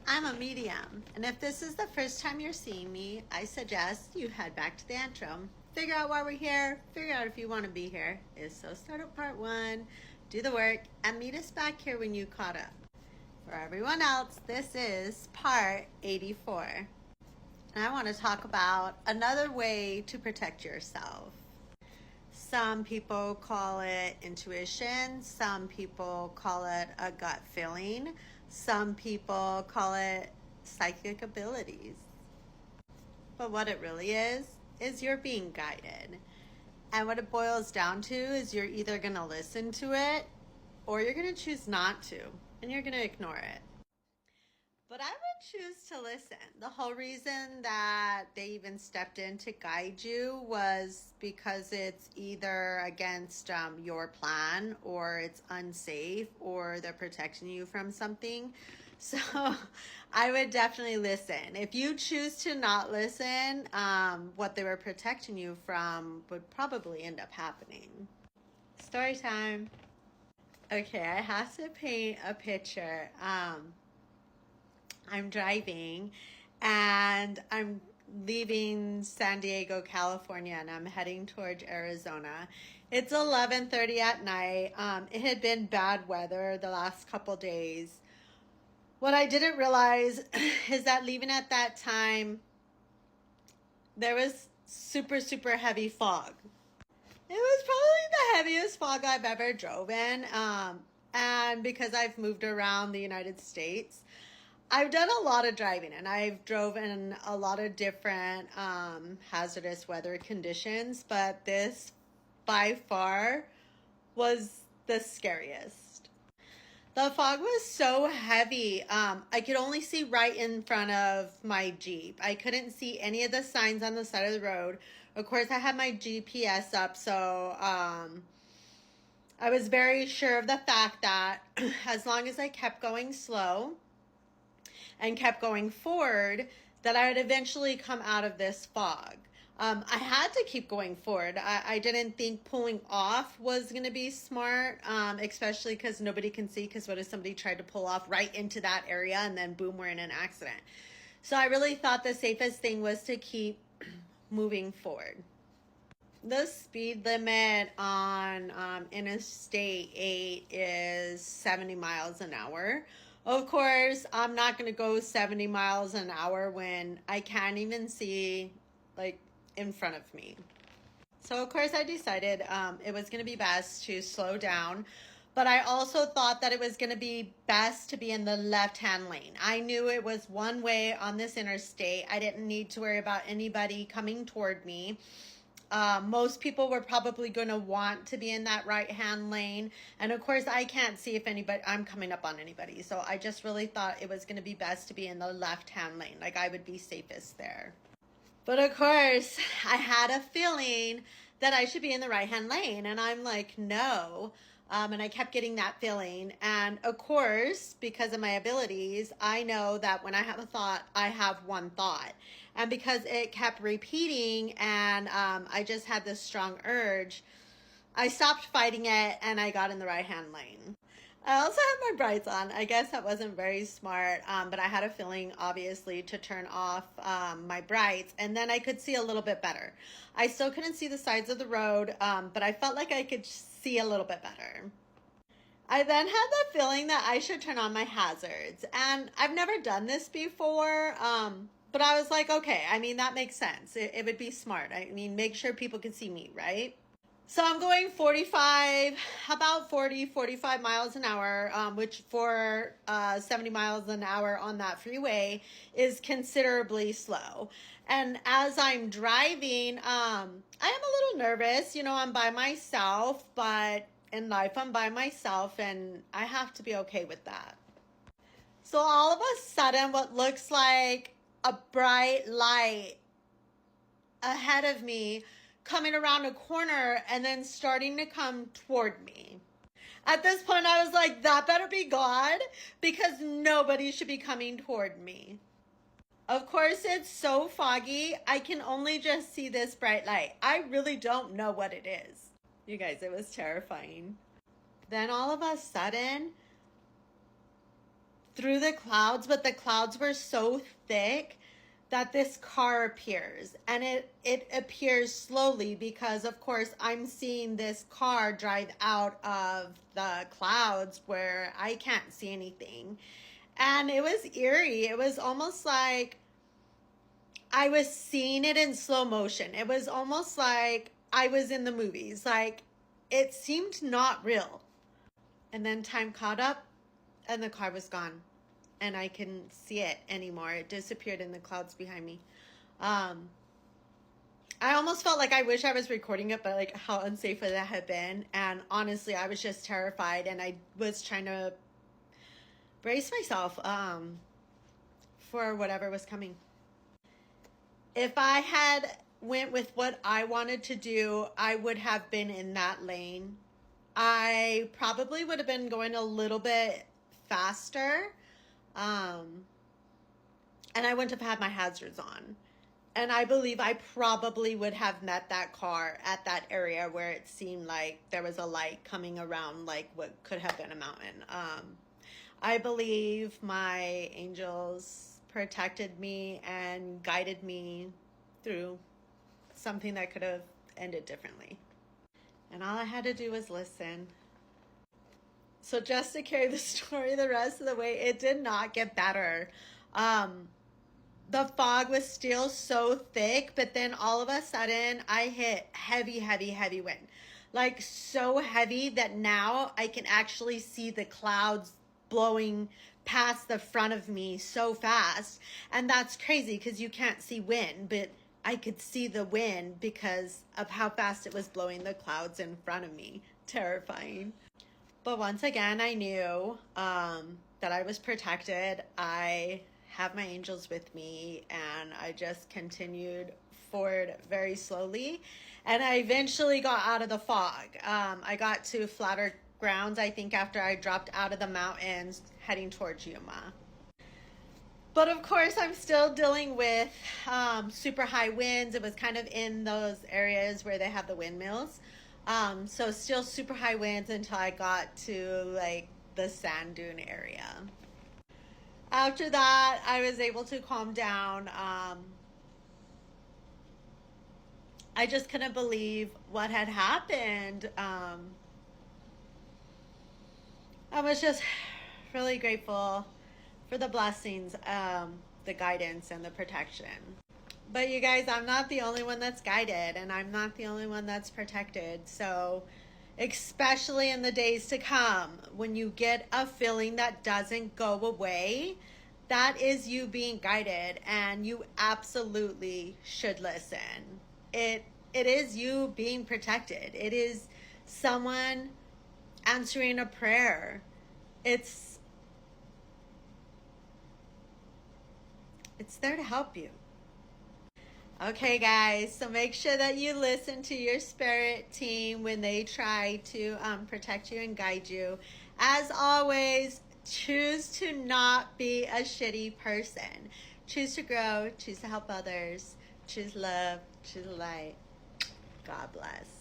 I'm a medium, and if this is the first time you're seeing me, I suggest you head back to the antrum. Figure out why we're here, figure out if you want to be here. So start at part one, do the work, and meet us back here when you caught up. For everyone else, this is part 84. And I want to talk about another way to protect yourself. Some people call it intuition. Some people call it a gut feeling. Some people call it psychic abilities. But what it really is you're being guided. And what it boils down to is you're either going to listen to it or you're going to choose not to, and you're going to ignore it. But I would choose to listen. The whole reason that they even stepped in to guide you was because it's either against your plan, or it's unsafe, or they're protecting you from something. So I would definitely listen. If you choose to not listen, what they were protecting you from would probably end up happening. Story time. Okay, I have to paint a picture. I'm driving and I'm leaving San Diego, California, and I'm heading towards Arizona. It's 11:30 at night. It had been bad weather the last couple days. What I didn't realize is that leaving at that time, there was super heavy fog. It was probably the heaviest fog I've ever drove in. And because I've moved around the United States, I've done a lot of driving, and I've drove in a lot of different hazardous weather conditions, but this by far was the scariest. The fog was so heavy. I could only see right in front of my Jeep. I couldn't see any of the signs on the side of the road. Of course, I had my GPS up, so I was very sure of the fact that as long as I kept going slow and kept going forward, that I would eventually come out of this fog. I had to keep going forward. I didn't think pulling off was going to be smart, especially because nobody can see, because what if somebody tried to pull off right into that area and then boom, we're in an accident. So I really thought the safest thing was to keep moving forward. The speed limit on Interstate 8 is 70 miles an hour. Of course, I'm not going to go 70 miles an hour when I can't even see, like, in front of me. So, of course, I decided it was going to be best to slow down. But I also thought that it was going to be best to be in the left-hand lane. I knew it was one way on this interstate. I didn't need to worry about anybody coming toward me. Most people were probably going to want to be in that right-hand lane. And of course, I can't see if I'm coming up on anybody. So I just really thought it was going to be best to be in the left-hand lane. Like, I would be safest there. But of course, I had a feeling that I should be in the right-hand lane. And I'm like, no. And I kept getting that feeling. And of course, because of my abilities, I know that when I have a thought, I have one thought. And because it kept repeating, and I just had this strong urge, I stopped fighting it and I got in the right-hand lane. I also had my brights on. I guess that wasn't very smart, but I had a feeling, obviously, to turn off my brights, and then I could see a little bit better. I still couldn't see the sides of the road, but I felt like I could see a little bit better. I then had the feeling that I should turn on my hazards, and I've never done this before, but I was like, okay, I mean, that makes sense. It would be smart. I mean, make sure people can see me, right? So I'm going 45 miles an hour, which for 70 miles an hour on that freeway is considerably slow. And as I'm driving, I am a little nervous. You know, I'm by myself, but in life I'm by myself, and I have to be okay with that. So all of a sudden, what looks like a bright light ahead of me coming around a corner and then starting to come toward me. At this point, I was like, that better be God, because nobody should be coming toward me. Of course, it's so foggy, I can only just see this bright light. I really don't know what it is. You guys, it was terrifying. Then all of a sudden, through the clouds, but the clouds were so thick that this car appears, and it appears slowly because of course I'm seeing this car drive out of the clouds where I can't see anything. And it was eerie. It was almost like I was seeing it in slow motion. It was almost like I was in the movies. Like, it seemed not real. And then time caught up and the car was gone. And I couldn't see it anymore. It disappeared in the clouds behind me. I almost felt like I wish I was recording it, but like how unsafe that had been. And honestly, I was just terrified, and I was trying to brace myself for whatever was coming. If I had went with what I wanted to do, I would have been in that lane. I probably would have been going a little bit faster. And I wouldn't have had my hazards on. And I believe I probably would have met that car at that area where it seemed like there was a light coming around like what could have been a mountain. I believe my angels protected me and guided me through something that could have ended differently. And all I had to do was listen. So just to carry the story the rest of the way, it did not get better. The fog was still so thick, but then all of a sudden I hit heavy, heavy, heavy wind. Like so heavy that now I can actually see the clouds blowing past the front of me so fast. And that's crazy because you can't see wind, but I could see the wind because of how fast it was blowing the clouds in front of me. Terrifying. But once again, I knew that I was protected. I have my angels with me, and I just continued forward very slowly. And I eventually got out of the fog. I got to flatter grounds, I think, after I dropped out of the mountains heading towards Yuma. But of course, I'm still dealing with super high winds. It was kind of in those areas where they have the windmills. So still super high winds until I got to like the sand dune area. After that, I was able to calm down. I just couldn't believe what had happened. I was just really grateful for the blessings, the guidance, and the protection. But you guys, I'm not the only one that's guided, and I'm not the only one that's protected. So, especially in the days to come, when you get a feeling that doesn't go away, that is you being guided, and you absolutely should listen. It is you being protected. It is someone answering a prayer. It's there to help you. Okay, guys, so make sure that you listen to your spirit team when they try to protect you and guide you. As always, choose to not be a shitty person. Choose to grow, choose to help others, choose love, choose light. God bless.